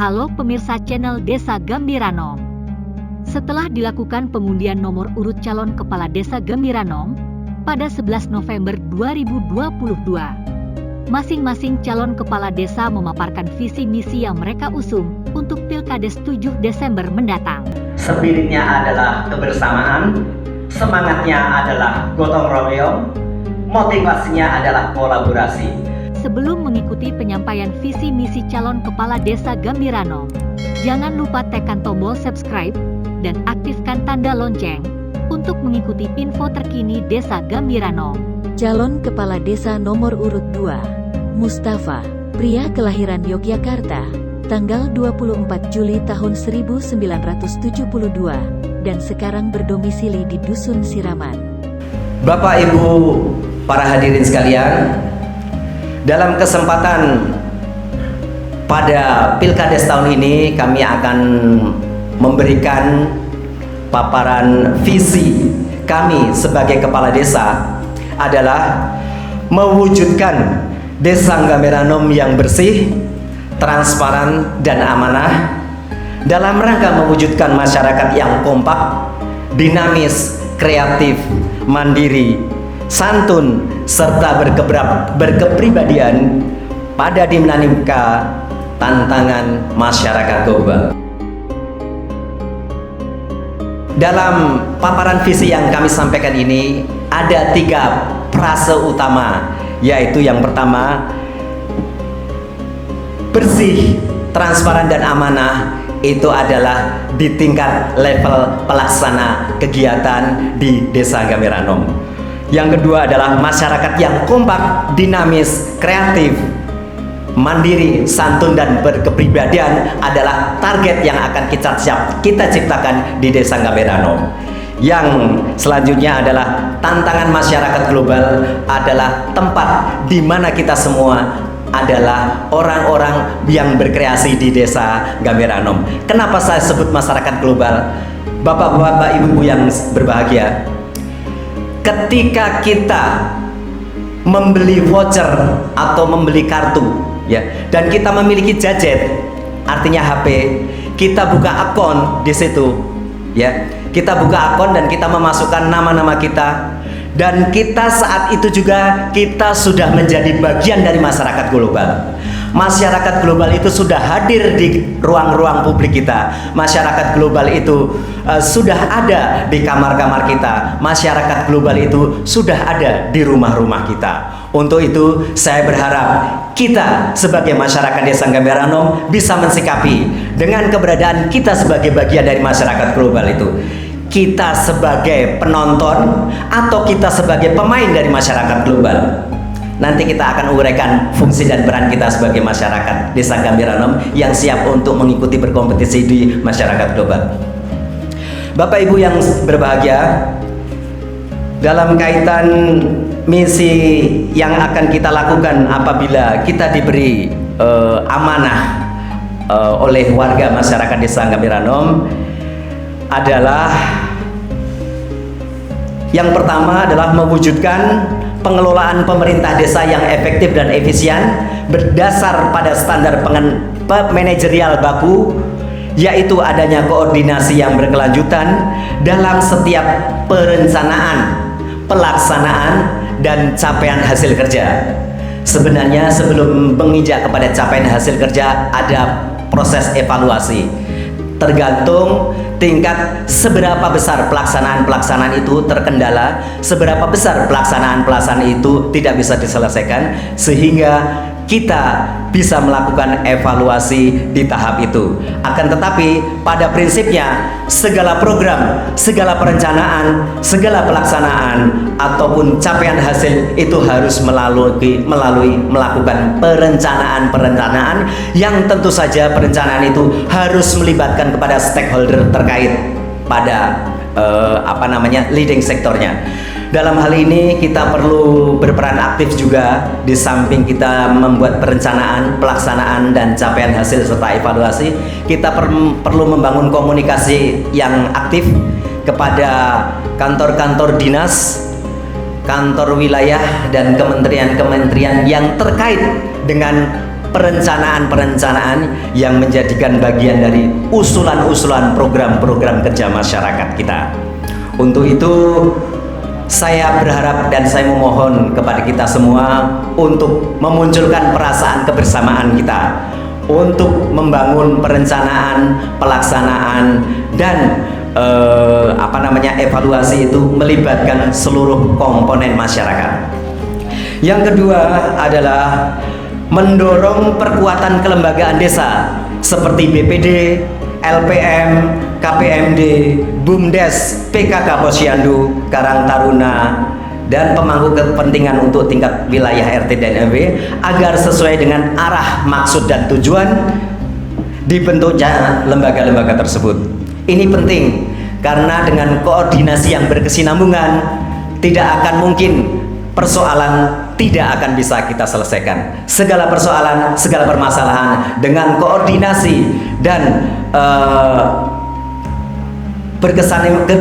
Halo pemirsa channel Desa Gambiranom. Setelah dilakukan pengundian nomor urut calon kepala Desa Gambiranom pada 11 November 2022, masing-masing calon kepala desa memaparkan visi misi yang mereka usung untuk Pilkades 7 Desember mendatang. Spiritnya adalah kebersamaan, semangatnya adalah gotong royong, motivasinya adalah kolaborasi. Sebelum mengikuti penyampaian visi misi calon kepala Desa Gambiranom, jangan lupa tekan tombol subscribe dan aktifkan tanda lonceng untuk mengikuti info terkini Desa Gambiranom. Calon Kepala Desa nomor urut 2, Mustafa, pria kelahiran Yogyakarta, tanggal 24 Juli tahun 1972, dan sekarang berdomisili di Dusun Siraman. Bapak Ibu para hadirin sekalian, dalam kesempatan pada Pilkades tahun ini kami akan memberikan paparan visi kami sebagai kepala desa adalah mewujudkan Desa Gambiranom yang bersih, transparan, dan amanah dalam rangka mewujudkan masyarakat yang kompak, dinamis, kreatif, mandiri, santun, serta berkepribadian pada dinamika tantangan masyarakat global. Dalam paparan visi yang kami sampaikan ini ada 3 frase utama, yaitu yang pertama, bersih, transparan, dan amanah. Itu adalah di tingkat level pelaksana kegiatan di Desa Gambiranom. Yang kedua adalah masyarakat yang kompak, dinamis, kreatif, mandiri, santun, dan berkepribadian adalah target yang akan kita ciptakan di Desa Gambiranom. Yang selanjutnya adalah tantangan masyarakat global adalah tempat di mana kita semua adalah orang-orang yang berkreasi di Desa Gambiranom. Kenapa saya sebut masyarakat global? Bapak-bapak, ibu-ibu yang berbahagia, ketika kita membeli voucher atau membeli kartu, ya, dan kita memiliki gadget, artinya HP, kita buka akun di situ, ya, kita buka akun dan kita memasukkan nama-nama kita, dan kita saat itu juga kita sudah menjadi bagian dari masyarakat global. Masyarakat global itu sudah hadir di ruang-ruang publik kita. Masyarakat global itu sudah ada di kamar-kamar kita. Masyarakat global itu sudah ada di rumah-rumah kita. Untuk itu saya berharap kita sebagai masyarakat Desa Gambiranom bisa mensikapi dengan keberadaan kita sebagai bagian dari masyarakat global itu. Kita sebagai penonton atau kita sebagai pemain dari masyarakat global. Nanti kita akan uraikan fungsi dan peran kita sebagai masyarakat Desa Gambiranom yang siap untuk mengikuti berkompetisi di masyarakat global. Bapak Ibu yang berbahagia, dalam kaitan misi yang akan kita lakukan apabila kita diberi amanah oleh warga masyarakat Desa Gambiranom adalah yang pertama adalah mewujudkan pengelolaan pemerintah desa yang efektif dan efisien berdasar pada standar manajerial baku, yaitu adanya koordinasi yang berkelanjutan dalam setiap perencanaan, pelaksanaan, dan capaian hasil kerja. Sebenarnya sebelum menginjak kepada capaian hasil kerja ada proses evaluasi. Tergantung tingkat seberapa besar pelaksanaan itu terkendala, seberapa besar pelaksanaan itu tidak bisa diselesaikan, sehingga kita bisa melakukan evaluasi di tahap itu. Akan tetapi pada prinsipnya segala program, segala perencanaan, segala pelaksanaan ataupun capaian hasil itu harus melalui melakukan perencanaan yang tentu saja perencanaan itu harus melibatkan kepada stakeholder terkait pada leading sektornya. Dalam hal ini kita perlu berperan aktif juga, di samping kita membuat perencanaan, pelaksanaan, dan capaian hasil serta evaluasi. Kita perlu membangun komunikasi yang aktif kepada kantor-kantor dinas, kantor wilayah, dan kementerian-kementerian yang terkait dengan perencanaan-perencanaan yang menjadikan bagian dari usulan-usulan program-program kerja masyarakat kita. Untuk itu saya berharap dan saya memohon kepada kita semua untuk memunculkan perasaan kebersamaan kita untuk membangun perencanaan, pelaksanaan, dan evaluasi itu melibatkan seluruh komponen masyarakat. Yang kedua adalah mendorong perkuatan kelembagaan desa seperti BPD, LPM, KPMD, BUMDes, PKK Posyandu, Karang Taruna, dan pemangku kepentingan untuk tingkat wilayah RT dan RW agar sesuai dengan arah, maksud, dan tujuan dibentuknya lembaga-lembaga tersebut. Ini penting karena dengan koordinasi yang berkesinambungan tidak akan mungkin persoalan tidak akan bisa kita selesaikan. Segala persoalan, segala permasalahan dengan koordinasi dan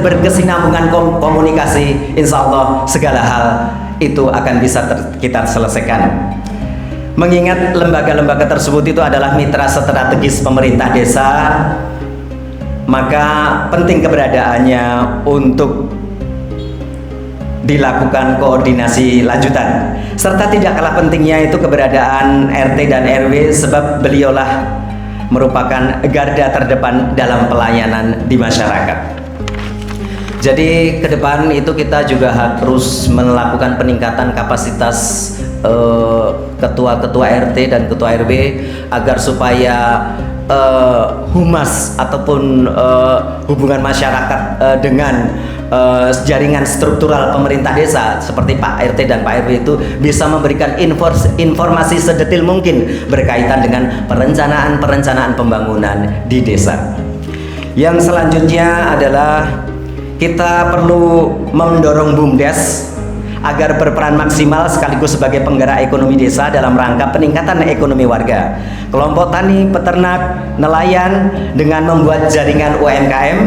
berkesinambungan komunikasi, insya Allah segala hal itu akan bisa kita selesaikan. Mengingat lembaga-lembaga tersebut itu adalah mitra strategis pemerintah desa, maka penting keberadaannya untuk dilakukan koordinasi lanjutan, serta tidak kalah pentingnya itu keberadaan RT dan RW sebab beliaulah merupakan garda terdepan dalam pelayanan di masyarakat. Jadi ke depan itu kita juga harus melakukan peningkatan kapasitas ketua-ketua RT dan ketua RW agar supaya humas ataupun hubungan masyarakat dengan jaringan struktural pemerintah desa seperti Pak RT dan Pak RW itu bisa memberikan informasi sedetil mungkin berkaitan dengan perencanaan pembangunan di desa. Yang selanjutnya adalah kita perlu mendorong BUMDes agar berperan maksimal sekaligus sebagai penggerak ekonomi desa dalam rangka peningkatan ekonomi warga. Kelompok tani, peternak, nelayan dengan membuat jaringan UMKM,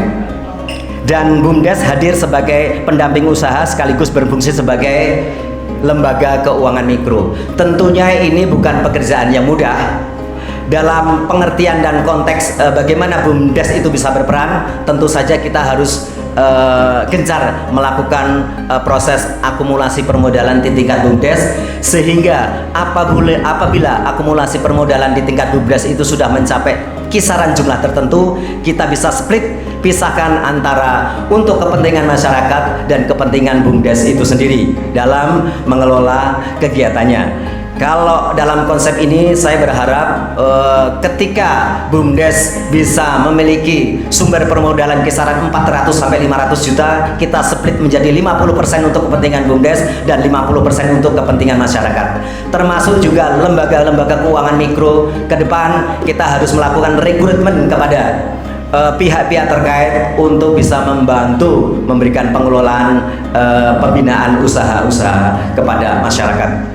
dan BUMDes hadir sebagai pendamping usaha sekaligus berfungsi sebagai lembaga keuangan mikro. Tentunya ini bukan pekerjaan yang mudah. Dalam pengertian dan konteks bagaimana BUMDes itu bisa berperan, tentu saja kita harus gencar melakukan proses akumulasi permodalan di tingkat BUMDes, sehingga apabila akumulasi permodalan di tingkat BUMDes itu sudah mencapai kisaran jumlah tertentu, kita bisa pisahkan antara untuk kepentingan masyarakat dan kepentingan BUMDes itu sendiri dalam mengelola kegiatannya. Kalau dalam konsep ini saya berharap ketika BUMDes bisa memiliki sumber permodalan kisaran 400 sampai 500 juta, kita split menjadi 50% untuk kepentingan BUMDes dan 50% untuk kepentingan masyarakat. Termasuk juga lembaga-lembaga keuangan mikro. Ke depan kita harus melakukan rekrutmen kepada pihak-pihak terkait untuk bisa membantu memberikan pengelolaan pembinaan usaha-usaha kepada masyarakat.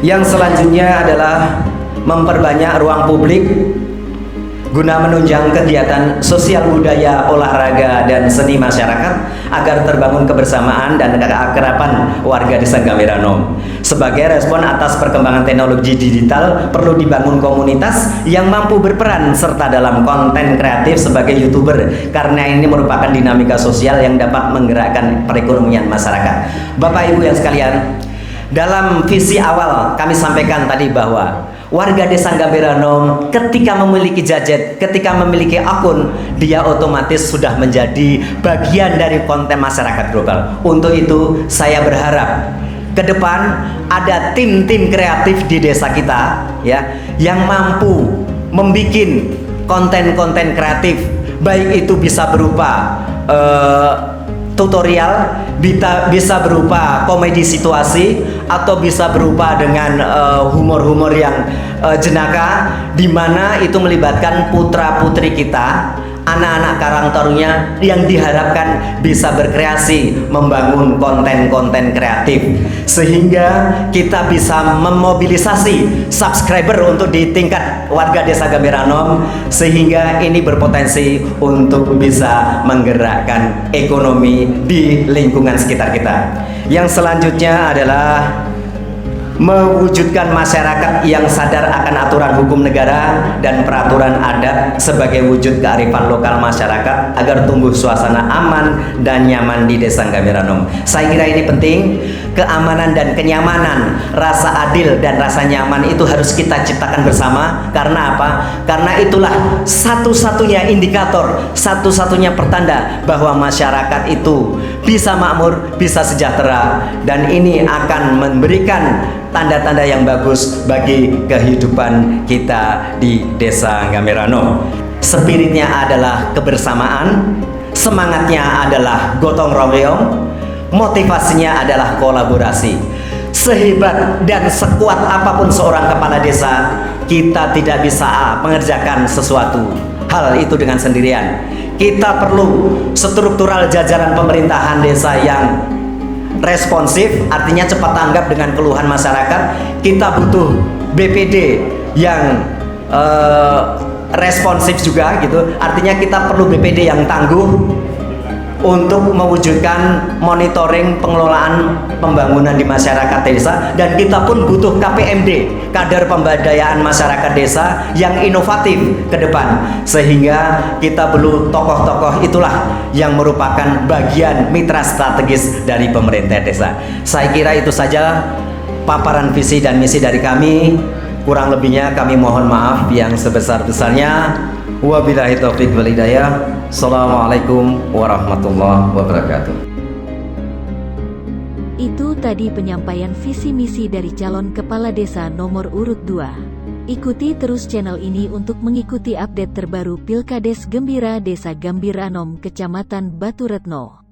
Yang selanjutnya adalah memperbanyak ruang publik guna menunjang kegiatan sosial budaya, olahraga, dan seni masyarakat agar terbangun kebersamaan dan keakraban warga Desa Gambirano. Sebagai respon atas perkembangan teknologi digital, perlu dibangun komunitas yang mampu berperan serta dalam konten kreatif sebagai YouTuber, karena ini merupakan dinamika sosial yang dapat menggerakkan perekonomian masyarakat. Bapak Ibu yang sekalian, dalam visi awal kami sampaikan tadi bahwa warga Desa Gambirano ketika memiliki gadget, ketika memiliki akun, dia otomatis sudah menjadi bagian dari konten masyarakat global. Untuk itu saya berharap ke depan ada tim-tim kreatif di desa kita ya yang mampu membuat konten-konten kreatif, baik itu bisa berupa tutorial, bisa berupa komedi situasi, atau bisa berupa dengan humor-humor yang jenaka, di mana itu melibatkan putra-putri kita, anak-anak Karang Taruna yang diharapkan bisa berkreasi membangun konten-konten kreatif, sehingga kita bisa memobilisasi subscriber untuk di tingkat warga Desa Gambirano, sehingga ini berpotensi untuk bisa menggerakkan ekonomi di lingkungan sekitar kita. Yang selanjutnya adalah mewujudkan masyarakat yang sadar akan aturan hukum negara dan peraturan adat sebagai wujud kearifan lokal masyarakat agar tumbuh suasana aman dan nyaman di Desa Gambiranom. Saya kira ini penting. Keamanan dan kenyamanan, rasa adil dan rasa nyaman itu harus kita ciptakan bersama. Karena apa? Karena itulah satu-satunya indikator, satu-satunya pertanda bahwa masyarakat itu bisa makmur, bisa sejahtera, dan ini akan memberikan tanda-tanda yang bagus bagi kehidupan kita di Desa Gambiranom. Spiritnya adalah kebersamaan, semangatnya adalah gotong royong, motivasinya adalah kolaborasi. Sehebat dan sekuat apapun seorang kepala desa, kita tidak bisa mengerjakan sesuatu hal itu dengan sendirian. Kita perlu struktural jajaran pemerintahan desa yang responsif, artinya cepat tanggap dengan keluhan masyarakat. Kita butuh BPD yang responsif juga gitu. Artinya kita perlu BPD yang tangguh untuk mewujudkan monitoring pengelolaan pembangunan di masyarakat desa, dan kita pun butuh KPMD, kader pemberdayaan masyarakat desa yang inovatif ke depan, sehingga kita perlu tokoh-tokoh itulah yang merupakan bagian mitra strategis dari pemerintah desa. Saya kira itu saja paparan visi dan misi dari kami. Kurang lebihnya kami mohon maaf yang sebesar-besarnya. Wabillahi taufiq wal hidayah. Assalamualaikum warahmatullahi wabarakatuh. Itu tadi penyampaian visi misi dari calon kepala desa nomor urut 2. Ikuti terus channel ini untuk mengikuti update terbaru Pilkades Gembira Desa Gambiranom Kecamatan Batu Retno.